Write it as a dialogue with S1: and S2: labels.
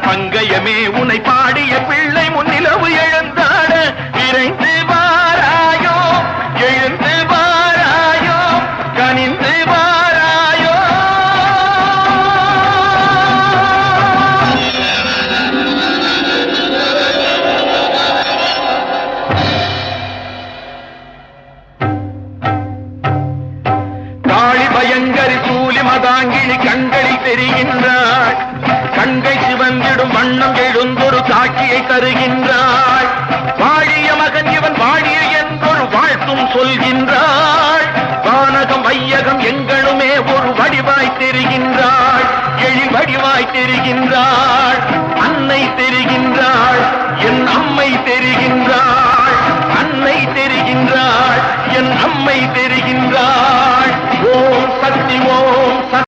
S1: பங்கயமே உனை பாடிய பிள்ளை முன்னிலவு எழுந்தாட விரைந்து வாராயோ எழுந்து வாராயோ கனிந்து வாராயோ. காளி பயங்கரி சூலி மதாங்கிழி கண்களில் தெரிகின்றாள். கண்கள் சிவந்திடும் வண்ணம் எழுந்தொரு காட்சியை தருகின்றாள். வாழிய மகன் இவன் வாழிய என்றொரு வாழ்த்தும் சொல்கின்றாள். வானகம் வையகம் எங்களுமே ஒரு வடிவாய் தெரிகின்றாள். எழி வடிவாய் தெரிகின்றாள். அன்னை தெரிகின்றாள். என் அம்மை தெரிகின்றாள். அன்னை தெரிகின்றாள். என் அம்மை தெரிகின்றாள். ஓம் சக்தி ஓம்